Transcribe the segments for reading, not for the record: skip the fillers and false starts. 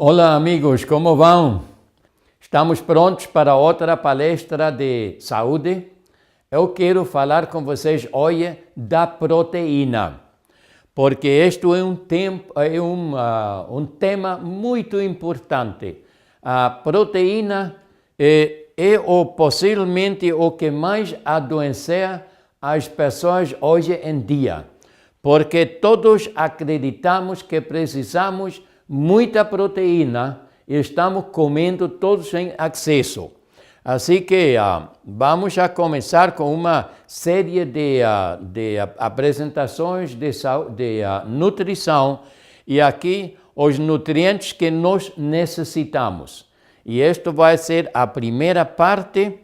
Olá amigos, como vão? Estamos prontos para outra palestra de saúde? Eu quero falar com vocês hoje da proteína, porque este é um tema muito importante. A proteína é possivelmente o que mais adoece as pessoas hoje em dia, porque todos acreditamos que precisamos muita proteína e estamos comendo todos em excesso. Assim que vamos a começar com uma série de apresentações de nutrição e aqui os nutrientes que nós necessitamos. E isto vai ser a primeira parte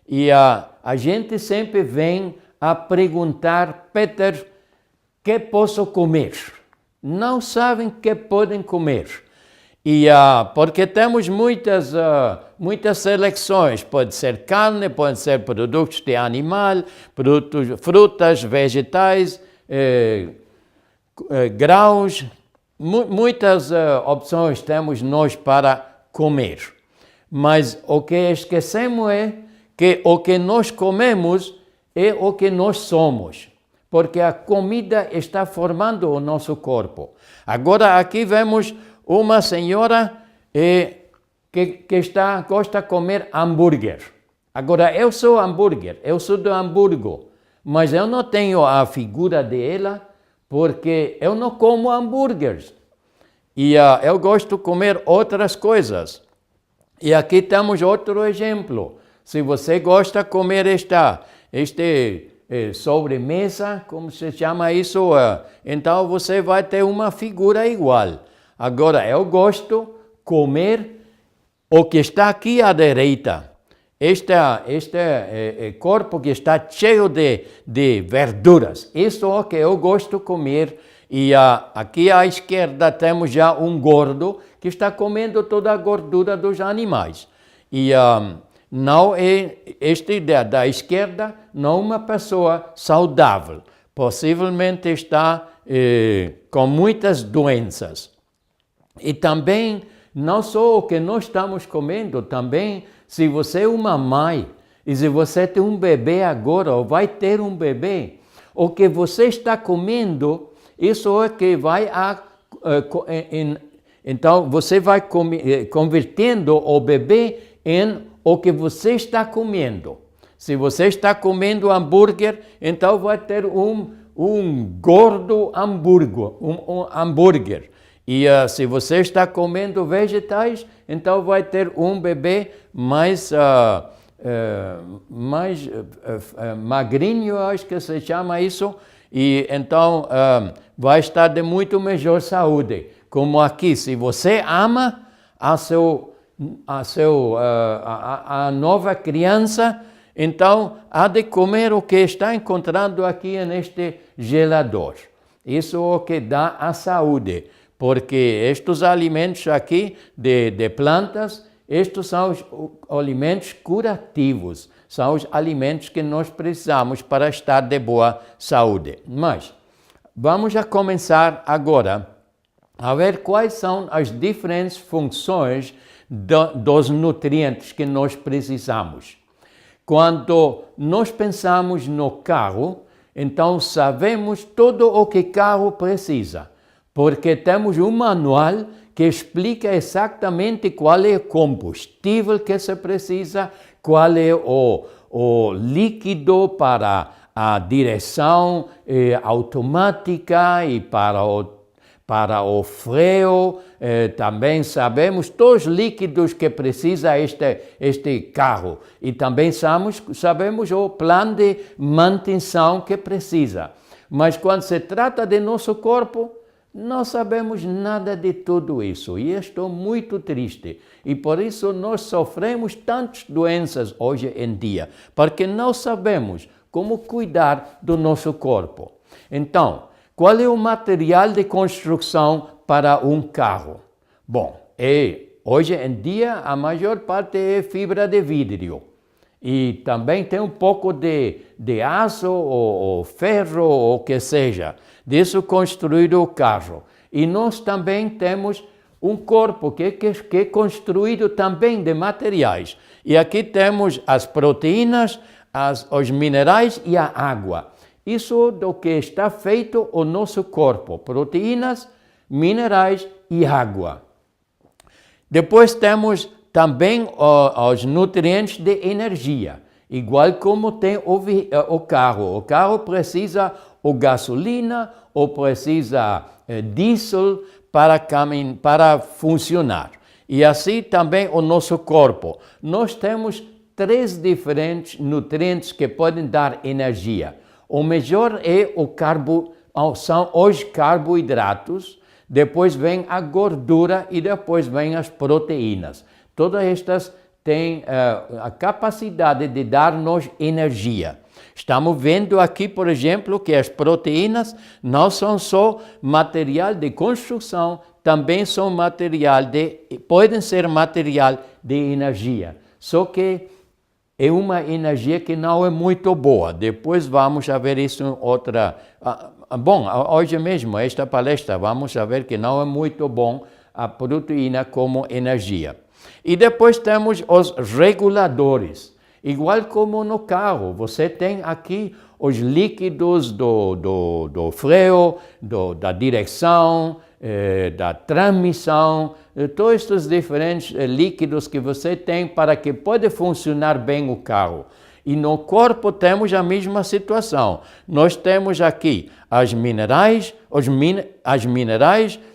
e a gente sempre vem a perguntar, Peter, que posso comer? Não sabem que podem comer. E porque temos muitas seleções, pode ser carne, pode ser produtos de animal, frutas, vegetais, grãos, muitas opções temos nós para comer. Mas o que esquecemos é que o que nós comemos é o que nós somos, porque a comida está formando o nosso corpo. Agora aqui vemos uma senhora que gosta de comer hambúrguer. Agora eu sou hambúrguer, eu sou do Hamburgo, mas eu não tenho a figura dela porque eu não como hambúrgueres. E eu gosto de comer outras coisas. E aqui temos outro exemplo. Se você gosta de comer sobremesa, como se chama isso, então você vai ter uma figura igual. Agora, eu gosto de comer o que está aqui à direita. Este corpo que está cheio de verduras. Isso é o que eu gosto de comer. E aqui à esquerda temos já um gordo que está comendo toda a gordura dos animais. E não é da esquerda, não uma pessoa saudável. Possivelmente está com muitas doenças. E também, não só o que nós estamos comendo, também, se você é uma mãe, e se você tem um bebê agora, ou vai ter um bebê, o que você está comendo, isso é que vai então, você vai convertendo o bebê em o que você está comendo. Se você está comendo hambúrguer, então vai ter um gordo hambúrguer. E se você está comendo vegetais, então vai ter um bebê mais magrinho, acho que se chama isso, e então vai estar de muito melhor saúde. Como aqui, se você ama a nova criança, então há de comer o que está encontrando aqui neste gelador. Isso é o que dá a saúde, porque estes alimentos aqui de plantas, estes são os alimentos curativos, são os alimentos que nós precisamos para estar de boa saúde. Mas vamos a começar agora a ver quais são as diferentes funções dos nutrientes que nós precisamos. Quando nós pensamos no carro, então sabemos tudo o que o carro precisa, porque temos um manual que explica exatamente qual é o combustível que se precisa, qual é o líquido para a direção automática e para o freio. Também sabemos todos os líquidos que precisa este carro. E também sabemos o plano de manutenção que precisa. Mas quando se trata de nosso corpo, Não sabemos nada de tudo isso e estou muito triste. E por isso nós sofremos tantas doenças hoje em dia, porque não sabemos como cuidar do nosso corpo. Então, qual é o material de construção para um carro? Bom, hoje em dia a maior parte é fibra de vidro. E também tem um pouco de aço ou ferro ou o que seja. Disso construído o carro. E nós também temos um corpo que é construído também de materiais. E aqui temos as proteínas, os minerais e a água. Isso do que está feito o nosso corpo. Proteínas, minerais e água. Depois temos também os nutrientes de energia, igual como tem o carro. O carro precisa ou gasolina ou precisa diesel para funcionar. E assim também o nosso corpo. Nós temos 3 diferentes nutrientes que podem dar energia. O melhor são os carboidratos, depois vem a gordura e depois vem as proteínas. Todas estas têm a capacidade de dar-nos energia. Estamos vendo aqui, por exemplo, que as proteínas não são só material de construção, também são podem ser material de energia. Só que é uma energia que não é muito boa. Depois vamos ver isso em outra... Bom, hoje mesmo, esta palestra, vamos ver que não é muito bom a proteína como energia. E depois temos os reguladores. Igual como no carro, você tem aqui os líquidos do freio, da direção, da transmissão, todos estes diferentes líquidos que você tem para que pode funcionar bem o carro. E no corpo temos a mesma situação. Nós temos aqui as minerais,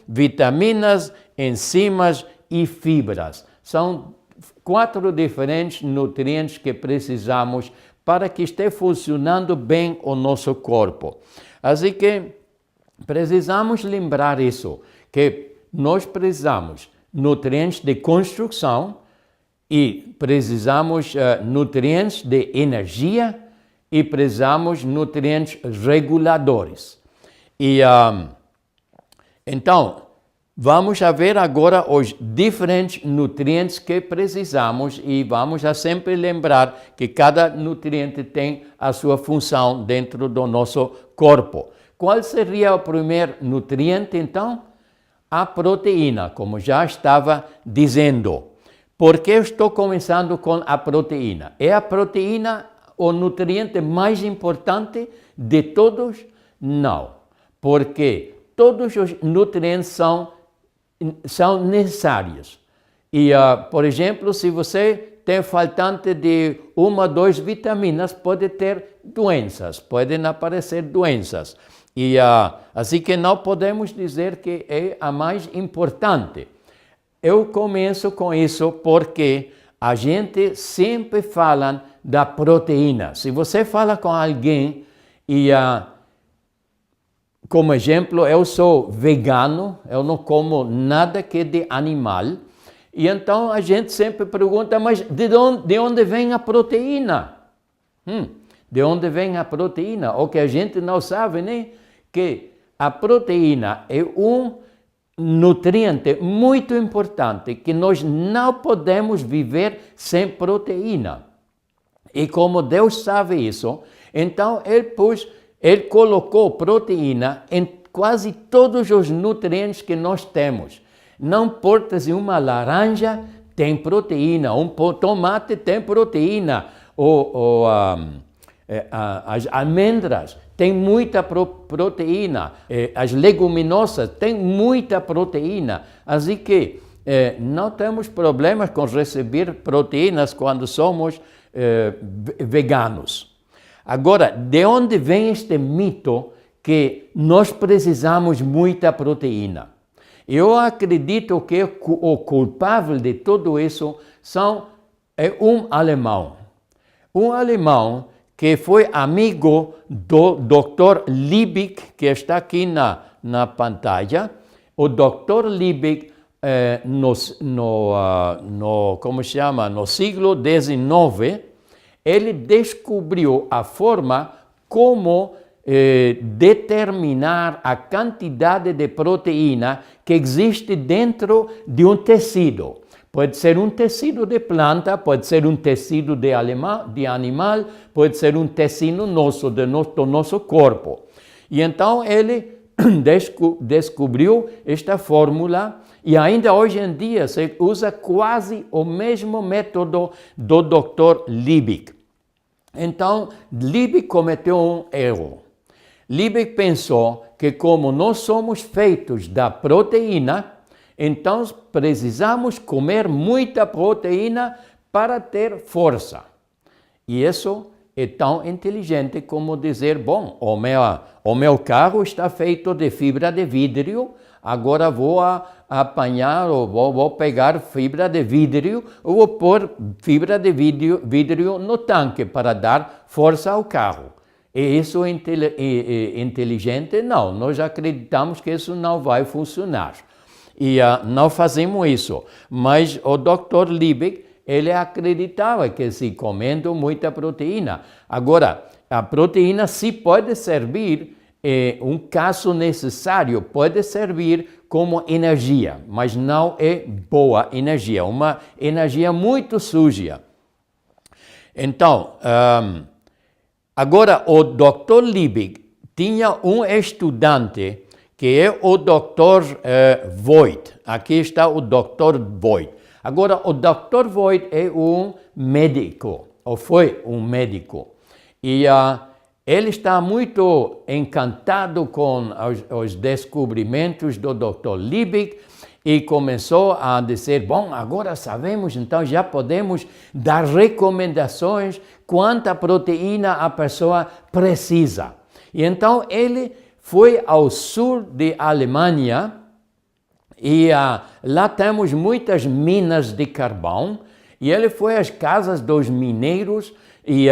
vitaminas, enzimas e fibras. São 4 diferentes nutrientes que precisamos para que esteja funcionando bem o nosso corpo. Assim que precisamos lembrar isso, que nós precisamos nutrientes de construção e precisamos nutrientes de energia e precisamos nutrientes reguladores. E então, vamos ver agora os diferentes nutrientes que precisamos e vamos sempre lembrar que cada nutriente tem a sua função dentro do nosso corpo. Qual seria o primeiro nutriente, então? A proteína, como já estava dizendo. Por que estou começando com a proteína? É a proteína o nutriente mais importante de todos? Não, porque todos os nutrientes são necessários. E, por exemplo, se você tem faltante de 1 ou 2 vitaminas, pode ter doenças, podem aparecer doenças. E assim que não podemos dizer que é a mais importante. Eu começo com isso porque a gente sempre fala da proteína. Se você fala com alguém e, como exemplo, eu sou vegano, eu não como nada que é de animal, e então a gente sempre pergunta, mas de onde vem a proteína? De onde vem a proteína? O que a gente não sabe, né? Que a proteína é um nutriente muito importante, que nós não podemos viver sem proteína. E como Deus sabe isso, então Ele colocou proteína em quase todos os nutrientes que nós temos. Não importa se uma laranja tem proteína, um tomate tem proteína, as amêndoas têm muita proteína, as leguminosas têm muita proteína. Assim que não temos problemas com receber proteínas quando somos veganos. Agora, de onde vem este mito que nós precisamos muita proteína? Eu acredito que o culpável de tudo isso é um alemão. Um alemão que foi amigo do Dr. Liebig, que está aqui na pantalla, o Dr. Liebig, no século XIX, ele descobriu a forma como determinar a quantidade de proteína que existe dentro de um tecido. Pode ser um tecido de planta, pode ser um tecido de animal, pode ser um tecido nosso, do nosso corpo. E então ele descobriu esta fórmula e ainda hoje em dia se usa quase o mesmo método do Dr. Liebig. Então, Liebig cometeu um erro. Liebig pensou que como nós somos feitos da proteína, então precisamos comer muita proteína para ter força. E isso é tão inteligente como dizer, bom, o meu carro está feito de fibra de vidro, agora vou apanhar ou vou pegar fibra de vidro ou vou pôr fibra de vidro no tanque para dar força ao carro. E isso é inteligente? Não, nós acreditamos que isso não vai funcionar. E não fazemos isso. Mas o Dr. Liebig, ele acreditava que se comendo muita proteína. Agora, a proteína sim pode servir, um caso necessário, pode servir como energia, mas não é boa energia, uma energia muito suja. Então, agora o Dr. Liebig tinha um estudante que é o Dr. Voigt. Aqui está o Dr. Voigt. Agora, o Dr. Voigt é um médico, ou foi um médico. E ele está muito encantado com os descobrimentos do Dr. Liebig e começou a dizer, bom, agora sabemos, então já podemos dar recomendações quanta proteína a pessoa precisa. E então ele foi ao sul de Alemanha e lá temos muitas minas de carvão e ele foi às casas dos mineiros e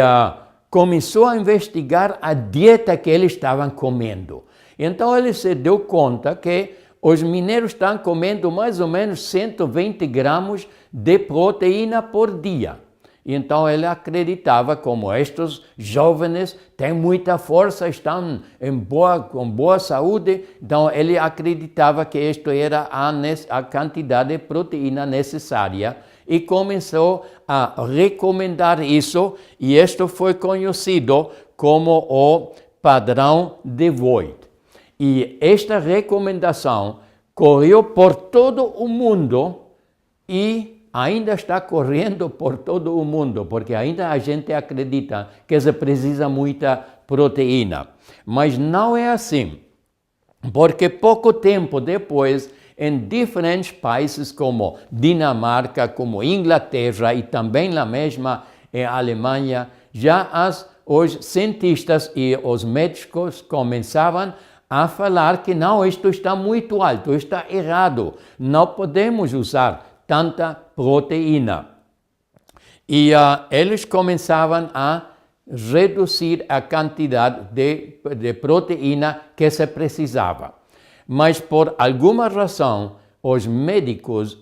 começou a investigar a dieta que eles estavam comendo. Então ele se deu conta que os mineiros estão comendo mais ou menos 120 gramas de proteína por dia. Então ele acreditava, como estes jovens têm muita força, estão com boa saúde, então ele acreditava que isto era a quantidade de proteína necessária e começou a recomendar isso, e isto foi conhecido como o padrão de Voigt. E esta recomendação correu por todo o mundo e ainda está correndo por todo o mundo, porque ainda a gente acredita que se precisa muita proteína. Mas não é assim, porque pouco tempo depois, em diferentes países como Dinamarca, como Inglaterra e também na mesma Alemanha, já os cientistas e os médicos começavam a falar que não, isto está muito alto, está errado, não podemos usar tanta proteína. E eles começavam a reduzir a quantidade de proteína que se precisava. Mas por alguma razão, os médicos,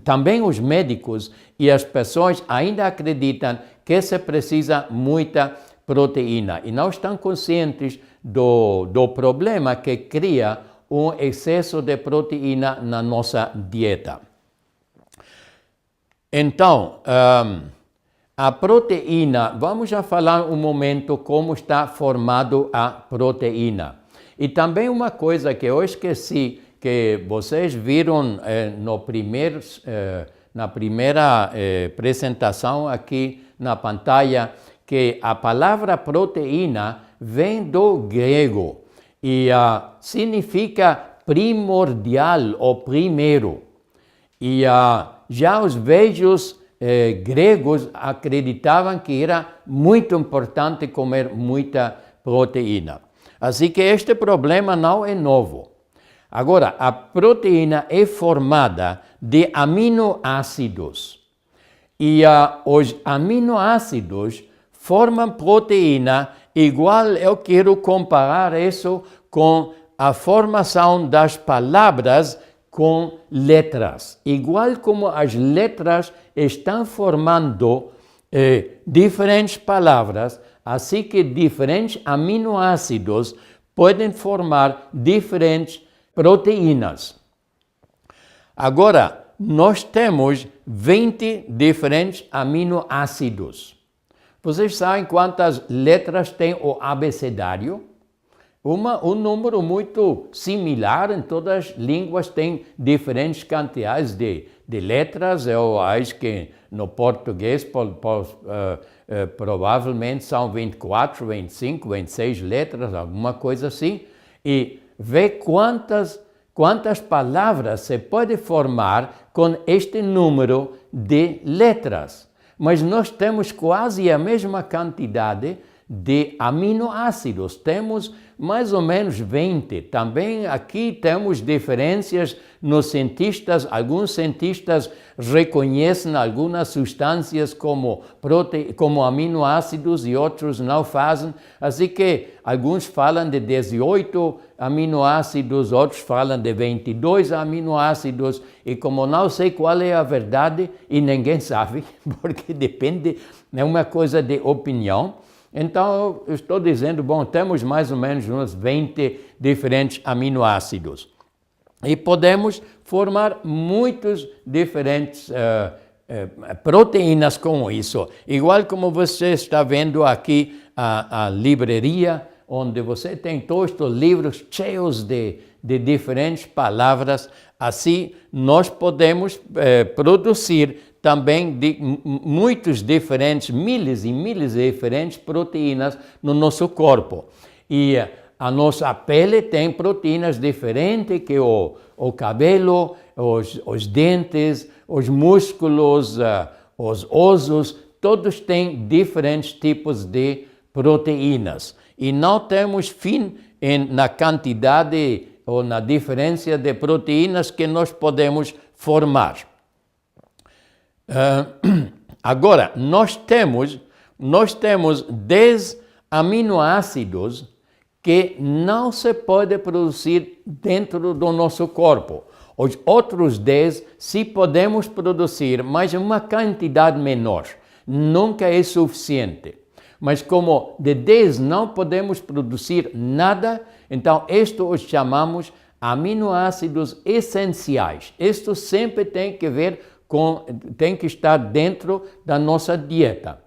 também os médicos e as pessoas ainda acreditam que se precisa muita proteína e não estão conscientes do problema que cria um excesso de proteína na nossa dieta. Então, a proteína, vamos já falar um momento como está formado a proteína. E também uma coisa que eu esqueci, que vocês viram na primeira apresentação aqui na pantalla, que a palavra proteína vem do grego e significa primordial ou primeiro. E já os velhos gregos acreditavam que era muito importante comer muita proteína. Assim que este problema não é novo. Agora, a proteína é formada de aminoácidos. E os aminoácidos formam proteína igual, eu quero comparar isso com a formação das palavras com letras. Igual como as letras estão formando diferentes palavras, assim que diferentes aminoácidos podem formar diferentes proteínas. Agora, nós temos 20 diferentes aminoácidos. Vocês sabem quantas letras tem o abecedário? Um número muito similar em todas as línguas, tem diferentes quantidades de letras. Eu acho que no português provavelmente são 24, 25, 26 letras, alguma coisa assim. E vê quantas palavras se pode formar com este número de letras. Mas nós temos quase a mesma quantidade de aminoácidos. Temos mais ou menos 20. Também aqui temos diferenças nos cientistas. Alguns cientistas reconhecem algumas substâncias como aminoácidos e outros não fazem. Assim que alguns falam de 18 aminoácidos, outros falam de 22 aminoácidos. E como não sei qual é a verdade, e ninguém sabe, porque depende, é uma coisa de opinião. Então, eu estou dizendo, bom, temos mais ou menos uns 20 diferentes aminoácidos. E podemos formar muitos diferentes proteínas com isso. Igual como você está vendo aqui a livraria, onde você tem todos os livros cheios de diferentes palavras. Assim, nós podemos produzir também muitos diferentes, milhares e milhares de diferentes proteínas no nosso corpo. E a nossa pele tem proteínas diferentes que o cabelo, os dentes, os músculos, os ossos, todos têm diferentes tipos de proteínas. E não temos fim na quantidade ou na diferença de proteínas que nós podemos formar. Agora, nós temos 10 aminoácidos que não se pode produzir dentro do nosso corpo. Os outros 10 sim podemos produzir, mas em uma quantidade menor. Nunca é suficiente. Mas como de 10 não podemos produzir nada, então isto os chamamos aminoácidos essenciais. Isto sempre tem que estar dentro da nossa dieta.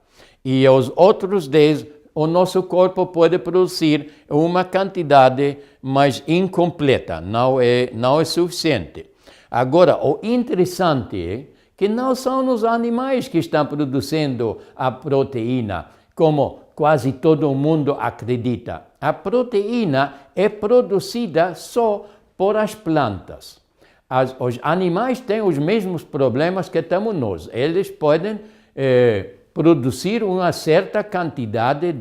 E os outros 10, o nosso corpo pode produzir uma quantidade mais incompleta, não é suficiente. Agora, o interessante é que não são os animais que estão produzindo a proteína, como quase todo mundo acredita. A proteína é produzida só por as plantas. Os animais têm os mesmos problemas que temos nós. Eles podem produzir uma certa quantidade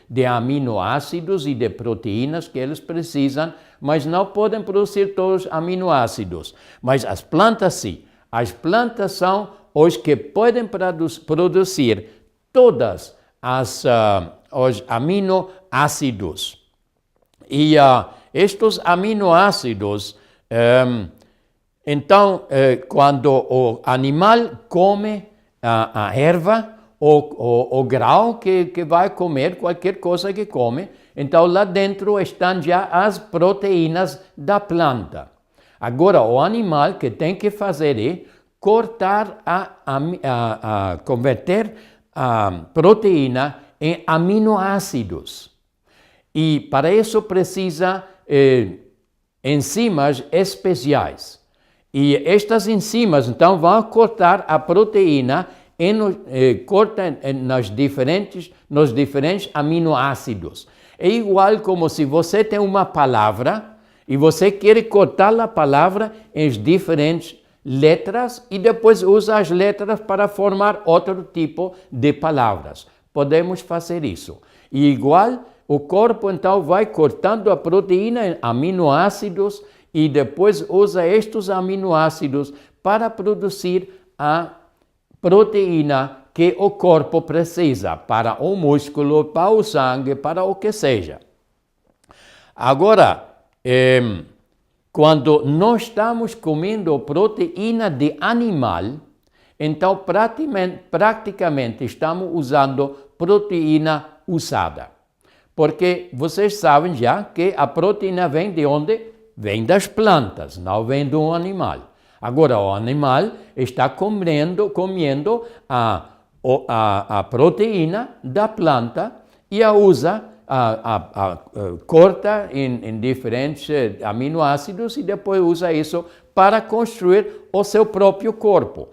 de aminoácidos e de proteínas que eles precisam, mas não podem produzir todos os aminoácidos. Mas as plantas sim. As plantas são os que podem produzir todas os aminoácidos. E estes aminoácidos, então, quando o animal come a erva, o grão que vai comer, qualquer coisa que come, então lá dentro estão já as proteínas da planta. Agora, o animal que tem que fazer é cortar, converter a proteína em aminoácidos. E para isso precisa enzimas especiais. E estas enzimas, então, vão cortar a proteína nos diferentes aminoácidos. É igual como se você tem uma palavra e você quer cortar a palavra em diferentes letras e depois usa as letras para formar outro tipo de palavras. Podemos fazer isso. E igual, o corpo então vai cortando a proteína em aminoácidos e depois usa estes aminoácidos para produzir a proteína que o corpo precisa para o músculo, para o sangue, para o que seja. Agora, quando nós estamos comendo proteína de animal, então praticamente estamos usando proteína usada. Porque vocês sabem já que a proteína vem de onde? Vem das plantas, não vem de um animal. Agora, o animal está comendo a proteína da planta e a usa, corta em diferentes aminoácidos e depois usa isso para construir o seu próprio corpo.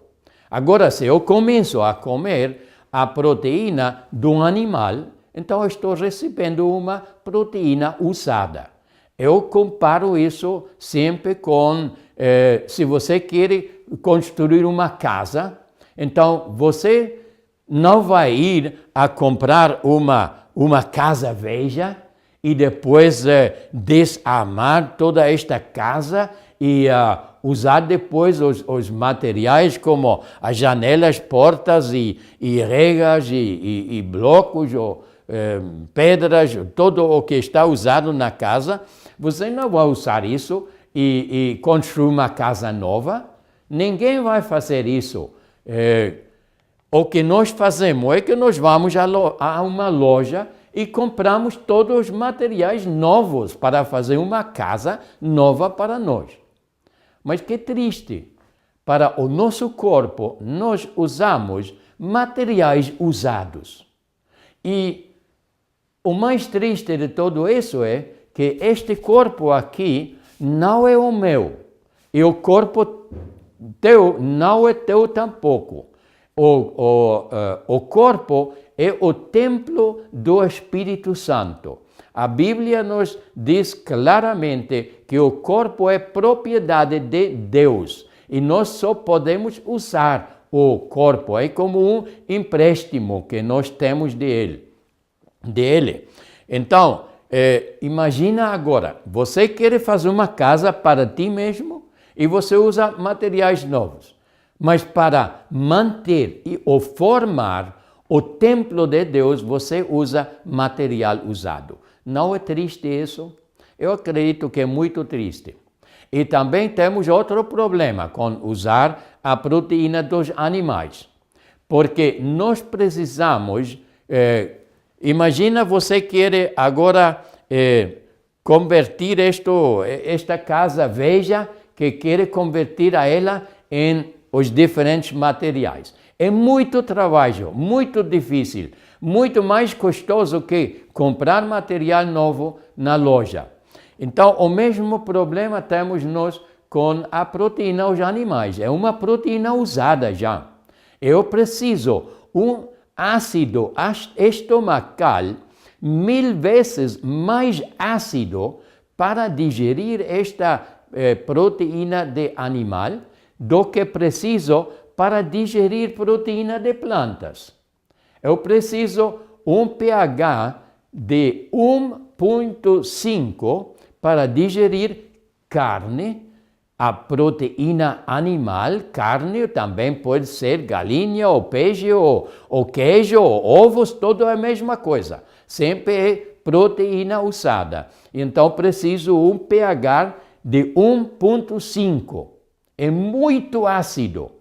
Agora, se eu começo a comer a proteína de um animal, então eu estou recebendo uma proteína usada. Eu comparo isso sempre com, se você quer construir uma casa, então você não vai ir a comprar uma casa velha e depois desarmar toda esta casa e usar depois os materiais como as janelas, portas e regas e blocos ou pedras, todo o que está usado na casa. Você não vai usar isso e construir uma casa nova. Ninguém vai fazer isso. O que nós fazemos é que nós vamos a uma loja e compramos todos os materiais novos para fazer uma casa nova para nós. Mas que triste, para o nosso corpo nós usamos materiais usados. E o mais triste de tudo isso é que este corpo aqui não é o meu. E o corpo teu não é teu tampouco. O corpo é o templo do Espírito Santo. A Bíblia nos diz claramente que o corpo é propriedade de Deus e nós só podemos usar o corpo. É como um empréstimo que nós temos dele. Então, imagina agora, você quer fazer uma casa para ti mesmo e você usa materiais novos. Mas para manter ou formar o templo de Deus, você usa material usado. Não é triste isso? Eu acredito que é muito triste. E também temos outro problema com usar a proteína dos animais. Porque nós precisamos, imagina você quer agora convertir esta casa velha, que quer converter a ela em os diferentes materiais. É muito trabalho, muito difícil, muito mais custoso que comprar material novo na loja. Então, o mesmo problema temos nós com a proteína dos animais. É uma proteína usada já. Eu preciso um ácido estomacal 1000 vezes mais ácido para digerir esta proteína de animal do que preciso para digerir proteína de plantas. Eu preciso um pH de 1,5 para digerir carne, a proteína animal, carne também pode ser galinha, ou peixe, ou queijo, ou ovos, tudo é a mesma coisa. Sempre é proteína usada. Então preciso um pH de 1,5. É muito ácido.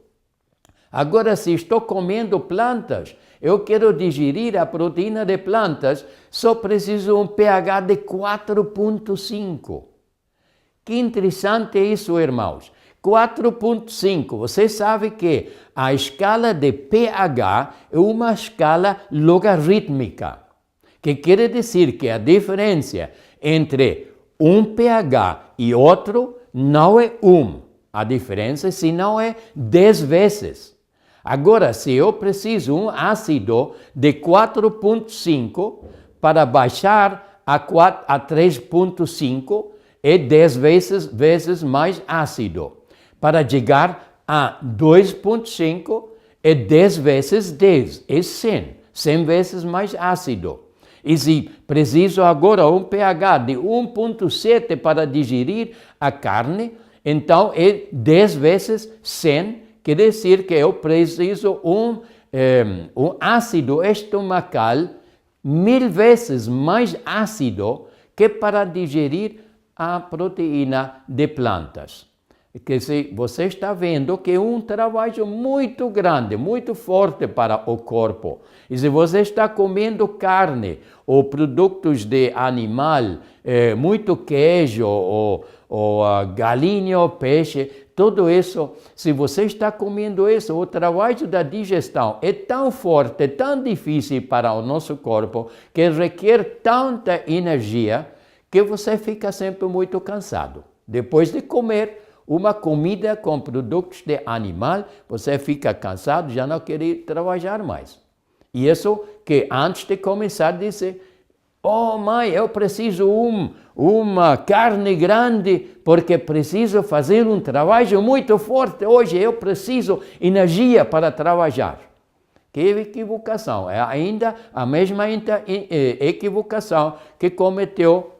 Agora, se estou comendo plantas, eu quero digerir a proteína de plantas, só preciso um pH de 4,5. Que interessante isso, irmãos. 4,5. Você sabe que a escala de pH é uma escala logarítmica, que quer dizer que a diferença entre um pH e outro não é 1. A diferença, senão, é 10 vezes. Agora, se eu preciso um ácido de 4,5 para baixar a 3,5, é 10 vezes mais ácido. Para chegar a 2,5, é 10 vezes 10, é 100 vezes mais ácido. E se preciso agora um pH de 1,7 para digerir a carne, então é 10 vezes 100, quer dizer que eu preciso um ácido estomacal 1000 vezes mais ácido que para digerir a proteína de plantas. Que se você está vendo que é um trabalho muito grande, muito forte para o corpo. E se você está comendo carne ou produtos de animal, muito queijo ou galinha ou peixe, tudo isso, se você está comendo isso, o trabalho da digestão é tão forte, tão difícil para o nosso corpo, que requer tanta energia, que você fica sempre muito cansado. Depois de comer uma comida com produtos de animal, você fica cansado, já não quer trabalhar mais. E isso que antes de começar disse, oh mãe, eu preciso uma carne grande, porque preciso fazer um trabalho muito forte hoje, eu preciso energia para trabalhar. Que equivocação, é ainda a mesma equivocação que cometeu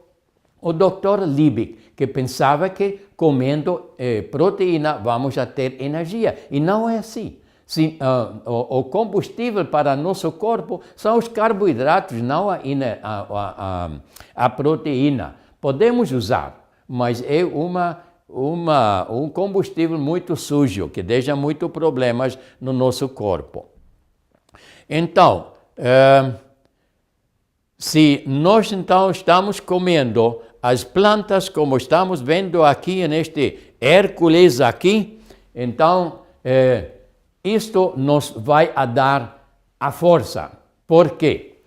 o Dr. Liebig, que pensava que comendo proteína vamos a ter energia. E não é assim. O combustível para nosso corpo são os carboidratos, não a proteína. Podemos usar, mas é um combustível muito sujo, que deixa muitos problemas no nosso corpo. Então, se nós então estamos comendo as plantas, como estamos vendo aqui neste Hércules aqui, então isto nos vai dar a força. Por quê?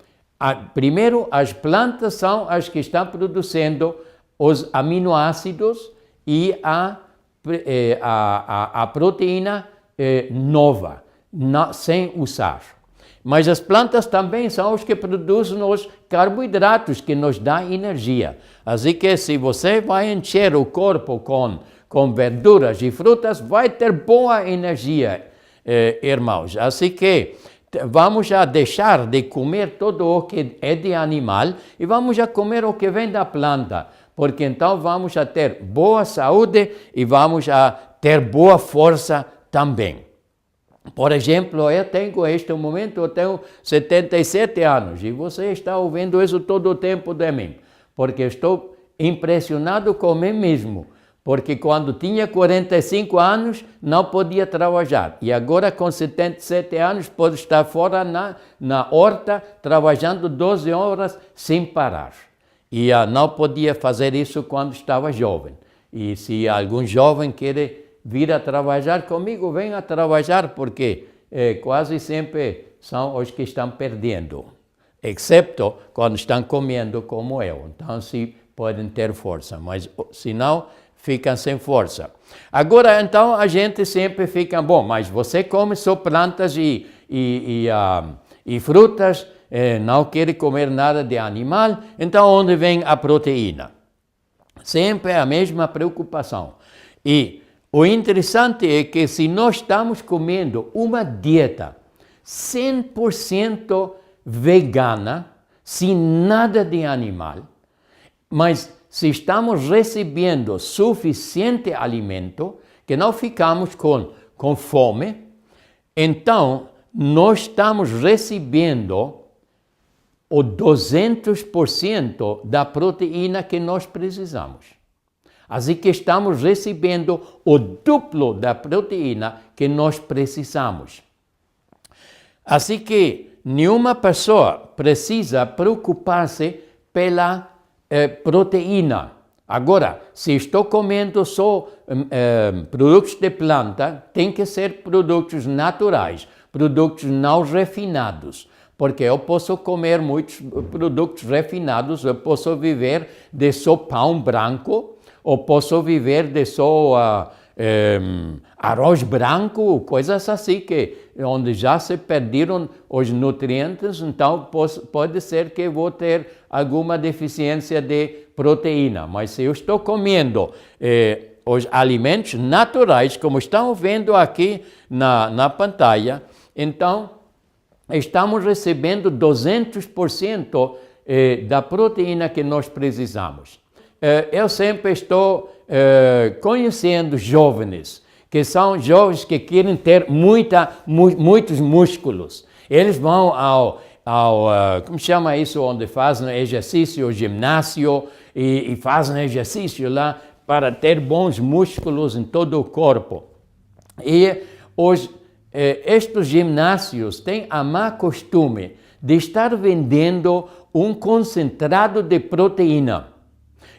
Primeiro, as plantas são as que estão produzindo os aminoácidos e a proteína nova, sem usar. Mas as plantas também são os que produzem os carboidratos que nos dão energia. Assim que se você vai encher o corpo com verduras e frutas, vai ter boa energia, irmãos. Assim que vamos a deixar de comer tudo o que é de animal e vamos a comer o que vem da planta, porque então vamos a ter boa saúde e vamos a ter boa força também. Por exemplo, eu tenho 77 anos e você está ouvindo isso todo o tempo de mim, porque estou impressionado com mim mesmo, porque quando tinha 45 anos não podia trabalhar e agora com 77 anos pode estar fora na horta trabalhando 12 horas sem parar. E não podia fazer isso quando estava jovem. E se algum jovem quer vir a trabalhar comigo, venha a trabalhar, porque quase sempre são os que estão perdendo, exceto quando estão comendo como eu. Então, se podem ter força, mas se não, ficam sem força. Agora, então, a gente sempre fica, bom, mas você come só plantas e frutas, não quer comer nada de animal, então onde vem a proteína? Sempre a mesma preocupação. E o interessante é que se nós estamos comendo uma dieta 100% vegana, sem nada de animal, mas se estamos recebendo suficiente alimento, que não ficamos com fome, então nós estamos recebendo o 200% da proteína que nós precisamos. Assim que estamos recebendo o duplo da proteína que nós precisamos. Assim que nenhuma pessoa precisa preocupar-se pela proteína. Agora, se estou comendo só produtos de planta, tem que ser produtos naturais, produtos não refinados. Porque eu posso comer muitos produtos refinados, eu posso viver de só pão branco, ou posso viver de só arroz branco, coisas assim, onde já se perderam os nutrientes, então pode ser que vou ter alguma deficiência de proteína. Mas se eu estou comendo os alimentos naturais, como estão vendo aqui na pantalla, então estamos recebendo 200% da proteína que nós precisamos. Eu sempre estou conhecendo jovens, que são jovens que querem ter muitos músculos. Eles vão como chama isso, onde fazem exercício, ginásio, e fazem exercício lá para ter bons músculos em todo o corpo. E estes ginásios têm a má costume de estar vendendo um concentrado de proteína.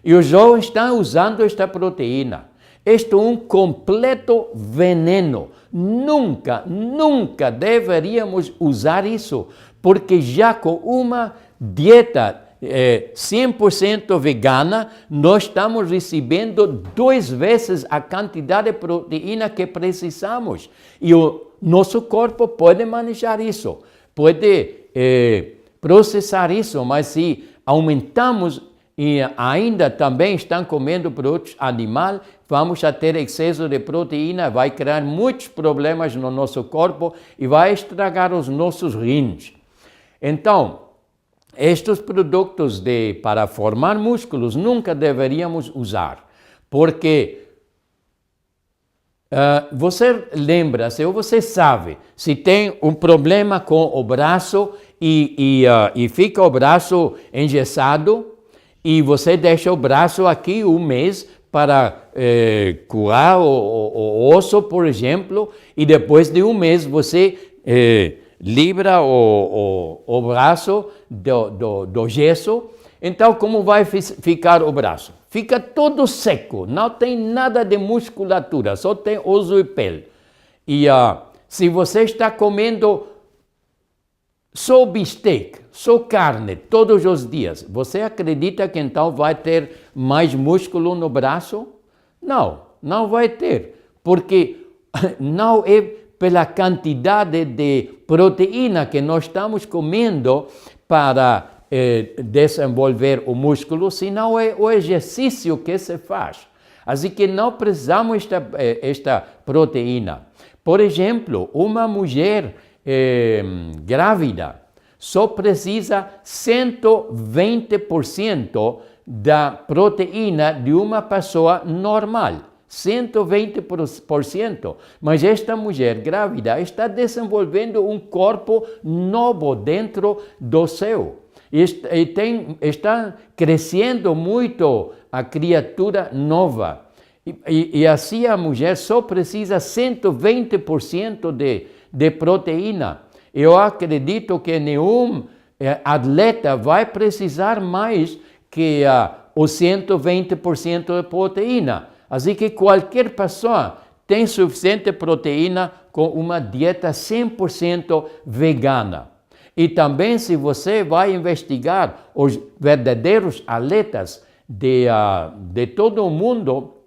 E os jovens estão usando esta proteína. Este é um completo veneno. Nunca deveríamos usar isso, porque já com uma dieta 100% vegana, nós estamos recebendo 2 vezes a quantidade de proteína que precisamos. E o nosso corpo pode manejar isso, pode processar isso, mas se aumentamos e ainda também estão comendo produtos animais, vamos a ter excesso de proteína, vai criar muitos problemas no nosso corpo e vai estragar os nossos rins. Então, estes produtos para formar músculos nunca deveríamos usar, porque você lembra-se ou você sabe, se tem um problema com o braço e fica o braço engessado, e você deixa o braço aqui um mês para curar o osso, por exemplo, e depois de um mês você libera o braço do gesso. Então, como vai ficar o braço? Fica todo seco, não tem nada de musculatura, só tem osso e pele. E se você está comendo só bistec, só carne, todos os dias, você acredita que então vai ter mais músculo no braço? Não vai ter, porque não é pela quantidade de proteína que nós estamos comendo para desenvolver o músculo, senão é o exercício que se faz. Assim que não precisamos esta proteína. Por exemplo, uma mulher grávida só precisa 120% da proteína de uma pessoa normal. 120%. Mas esta mulher grávida está desenvolvendo um corpo novo dentro do seu. Está crescendo muito a criatura nova. E assim a mulher só precisa 120% de proteína. Eu acredito que nenhum atleta vai precisar mais que os 120% de proteína. Assim que qualquer pessoa tem suficiente proteína com uma dieta 100% vegana. E também, se você vai investigar os verdadeiros atletas de todo o mundo,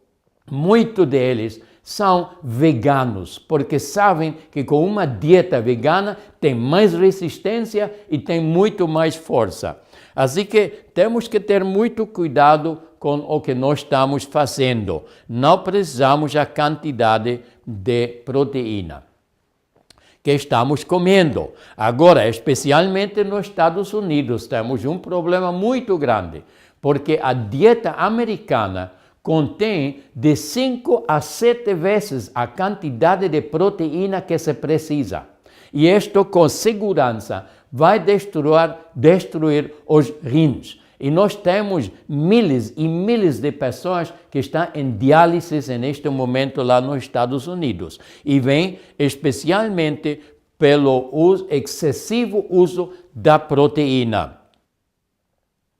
muitos deles são veganos, porque sabem que com uma dieta vegana tem mais resistência e tem muito mais força. Assim que temos que ter muito cuidado com o que nós estamos fazendo. Não precisamos a quantidade de proteína que estamos comendo. Agora, especialmente nos Estados Unidos, temos um problema muito grande, porque a dieta americana contém de 5 a 7 vezes a quantidade de proteína que se precisa. E isto, com segurança, vai destruir os rins. E nós temos milhares e milhares de pessoas que estão em diálise neste momento lá nos Estados Unidos. E vem especialmente pelo excessivo uso da proteína.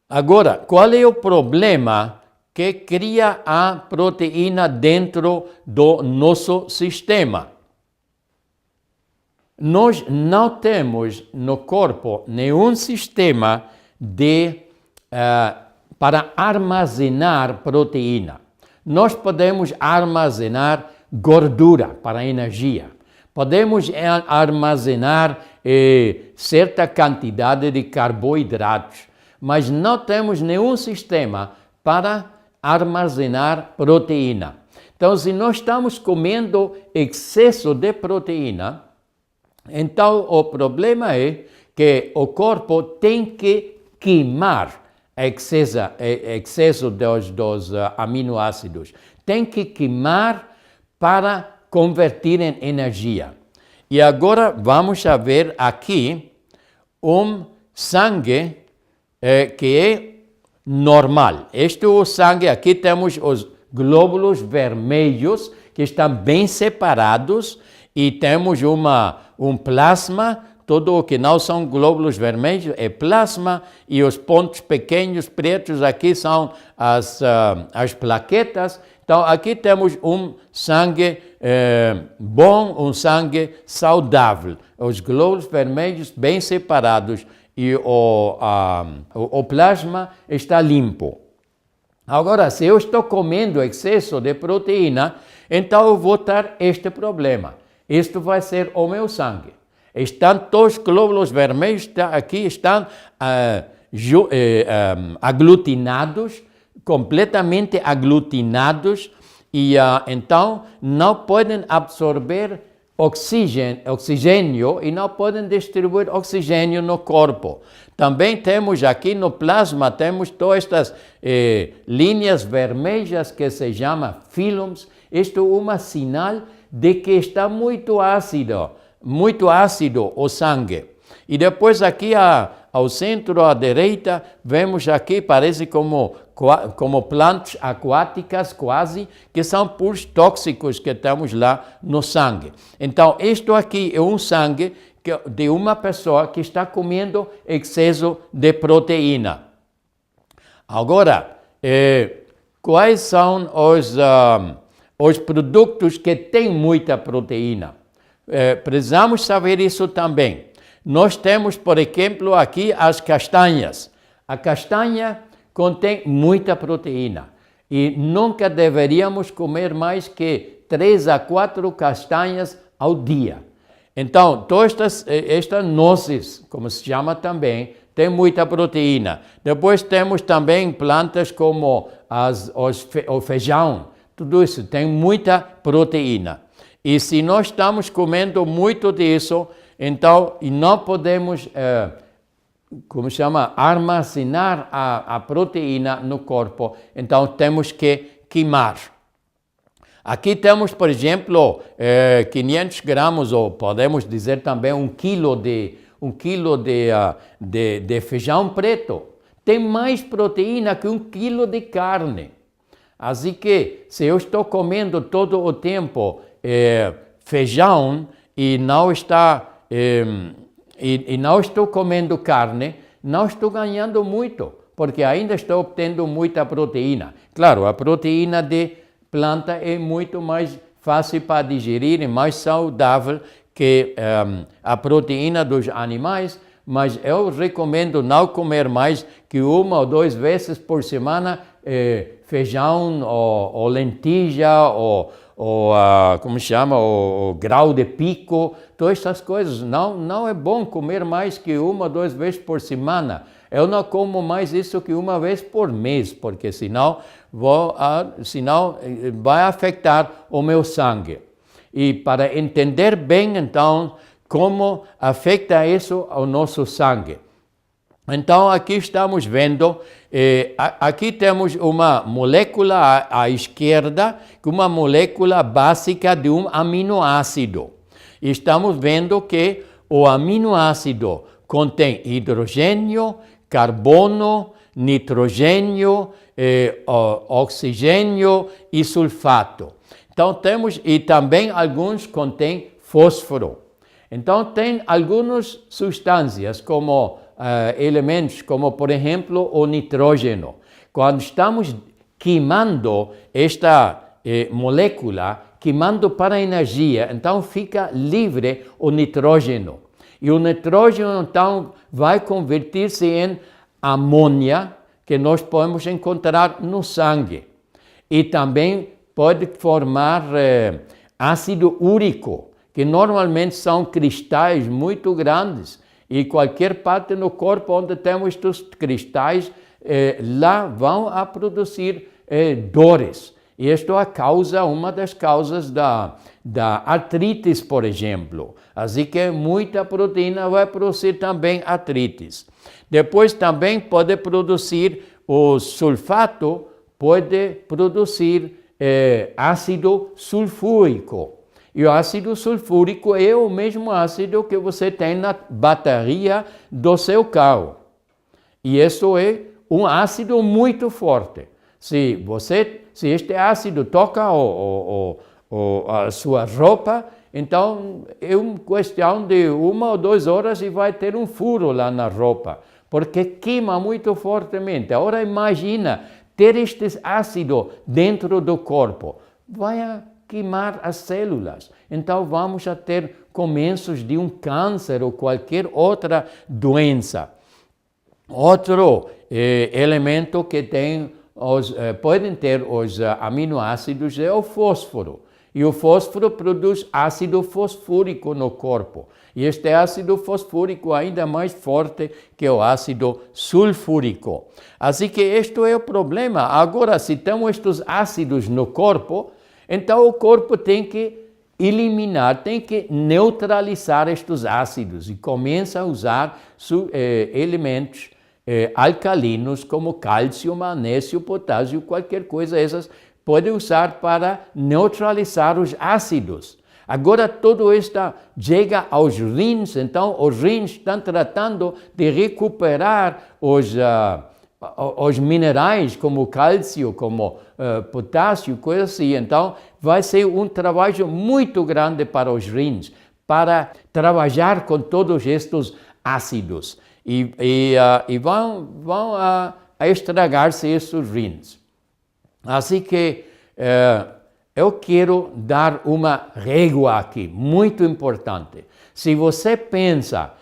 Agora, qual é o problema que cria a proteína dentro do nosso sistema? Nós não temos no corpo nenhum sistema para armazenar proteína. Nós podemos armazenar gordura para energia. Podemos armazenar certa quantidade de carboidratos, mas não temos nenhum sistema para armazenar proteína. Então, se nós estamos comendo excesso de proteína, então o problema é que o corpo tem que queimar excesso dos aminoácidos. Tem que queimar para converter em energia. E agora vamos ver aqui um sangue que é normal. Este é o sangue, aqui temos os glóbulos vermelhos que estão bem separados e temos um plasma. Tudo o que não são glóbulos vermelhos é plasma e os pontos pequenos pretos aqui são as plaquetas. Então aqui temos um sangue bom, um sangue saudável. Os glóbulos vermelhos bem separados e o plasma está limpo. Agora, se eu estou comendo excesso de proteína, então eu vou ter este problema. Isto vai ser o meu sangue. Todos os glóbulos vermelhos aqui estão aglutinados, completamente aglutinados, e então não podem absorver oxigênio e não podem distribuir oxigênio no corpo. Também temos aqui no plasma, temos todas estas linhas vermelhas que se chamam filums. Isto é uma sinal de que está muito ácido o sangue. E depois aqui ao centro, à direita, vemos aqui, parece como plantas aquáticas quase, que são puros tóxicos que temos lá no sangue. Então, isto aqui é um sangue de uma pessoa que está comendo excesso de proteína. Agora, quais são os produtos que têm muita proteína? Precisamos saber isso também. Nós temos, por exemplo, aqui as castanhas. A castanha contém muita proteína e nunca deveríamos comer mais que 3 a 4 castanhas ao dia. Então, todas estas nozes, como se chama também, tem muita proteína. Depois temos também plantas como o feijão. Tudo isso tem muita proteína. E se nós estamos comendo muito disso, então não podemos, armazenar a proteína no corpo. Então temos que queimar. Aqui temos, por exemplo, 500 gramas, ou podemos dizer também 1 quilo de feijão preto. Tem mais proteína que 1 quilo de carne. Assim que, se eu estou comendo todo o tempo feijão e não estou comendo carne, não estou ganhando muito, porque ainda estou obtendo muita proteína. Claro, a proteína de planta é muito mais fácil para digerir e mais saudável que a proteína dos animais, mas eu recomendo não comer mais que 1 ou 2 vezes por semana feijão ou lentilha ou o grau de pico, todas essas coisas. Não é bom comer mais que 1 ou 2 vezes por semana. Eu não como mais isso que 1 vez por mês, porque senão vai afetar o meu sangue. E para entender bem, então, como afeta isso ao nosso sangue. Então, aqui estamos vendo, aqui temos uma molécula à esquerda, uma molécula básica de um aminoácido. E estamos vendo que o aminoácido contém hidrogênio, carbono, nitrogênio, oxigênio e sulfato. Então temos, e também alguns contêm fósforo. Então tem algumas substâncias como elementos, como por exemplo o nitrógeno. Quando estamos queimando esta molécula, queimando para energia, então fica livre o nitrógeno. E o nitrógeno então vai converter-se em amônia, que nós podemos encontrar no sangue. E também pode formar ácido úrico, que normalmente são cristais muito grandes. E qualquer parte no corpo onde temos estes cristais, lá vão a produzir dores. E isto é uma das causas da artrite, por exemplo. Assim que muita proteína vai produzir também artrite. Depois também pode produzir o sulfato, pode produzir ácido sulfúrico. E o ácido sulfúrico é o mesmo ácido que você tem na bateria do seu carro. E isso é um ácido muito forte. Se este ácido toca a sua roupa, então é uma questão de 1 ou 2 horas e vai ter um furo lá na roupa, porque queima muito fortemente. Agora imagina ter este ácido dentro do corpo, vai queimar as células. Então vamos a ter começos de um câncer ou qualquer outra doença. Outro elemento que podem ter os aminoácidos é o fósforo. E o fósforo produz ácido fosfúrico no corpo. E este ácido fosfúrico é ainda mais forte que o ácido sulfúrico. Assim que este é o problema. Agora, se temos estes ácidos no corpo, então o corpo tem que eliminar, tem que neutralizar estes ácidos e começa a usar elementos alcalinos como cálcio, magnésio, potássio, qualquer coisa essas pode usar para neutralizar os ácidos. Agora tudo isso chega aos rins, então os rins estão tratando de recuperar os minerais como cálcio, como potássio, coisas assim. Então vai ser um trabalho muito grande para os rins, para trabalhar com todos estes ácidos. E vão estragar-se esses rins. Assim que eu quero dar uma régua aqui, muito importante. Se você pensa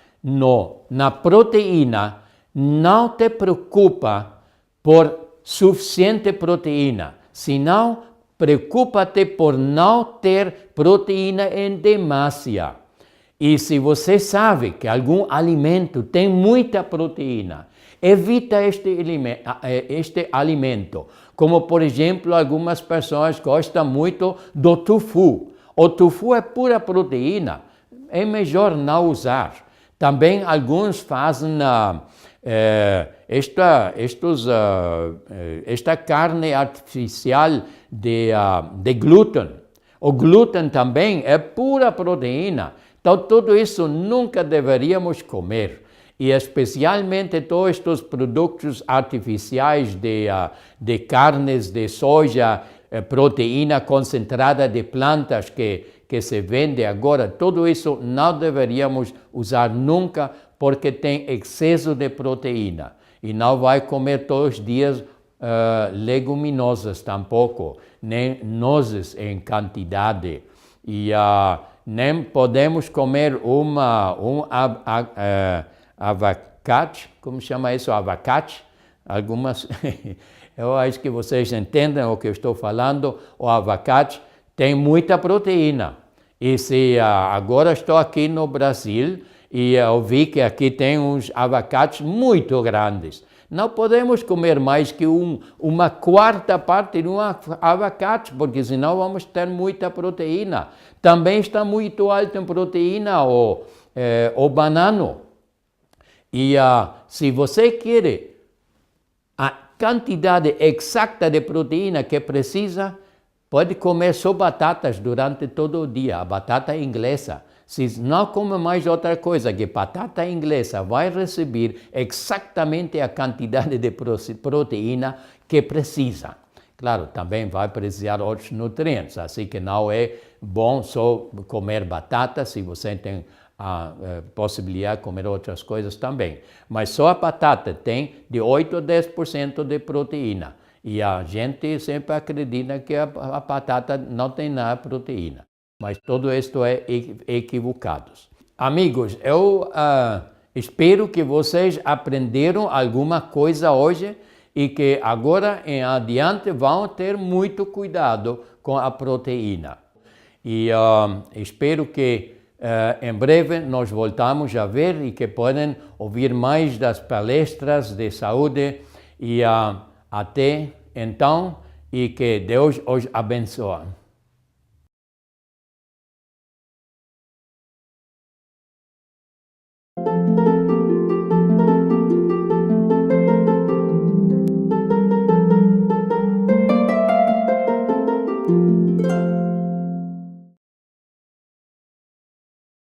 na proteína, não te preocupa por suficiente proteína, senão preocupa-te por não ter proteína em demasia. E se você sabe que algum alimento tem muita proteína, evita este alimento. Como, por exemplo, algumas pessoas gostam muito do tofu. O tofu é pura proteína, é melhor não usar. Também alguns fazem esta carne artificial de glúten. O glúten também é pura proteína. Então, tudo isso nunca deveríamos comer. E especialmente todos estes produtos artificiais de carnes, de soja, proteína concentrada de plantas que se vende agora, tudo isso não deveríamos usar nunca porque tem excesso de proteína. E não vai comer todos os dias leguminosas tampouco, nem nozes em quantidade. E nem podemos comer abacate, como chama isso? Abacate? Algumas, eu acho que vocês entendem o que eu estou falando. O abacate tem muita proteína. E se agora estou aqui no Brasil e eu vi que aqui tem uns abacates muito grandes. Não podemos comer mais que uma quarta parte de um abacate, porque senão vamos ter muita proteína. Também está muito alto em proteína o banano. E se você quer a quantidade exata de proteína que precisa, pode comer só batatas durante todo o dia, a batata inglesa. Se não come mais outra coisa que batata inglesa, vai receber exatamente a quantidade de proteína que precisa. Claro, também vai precisar outros nutrientes, assim que não é bom só comer batata, se você tem a possibilidade de comer outras coisas também. Mas só a batata tem de 8 a 10% de proteína. E a gente sempre acredita que a batata não tem nada de proteína. Mas tudo isso é equivocado. Amigos, eu espero que vocês aprenderam alguma coisa hoje e que agora em adiante vão ter muito cuidado com a proteína. E espero que em breve nós voltamos a ver e que podem ouvir mais das palestras de saúde e até então e que Deus os abençoe.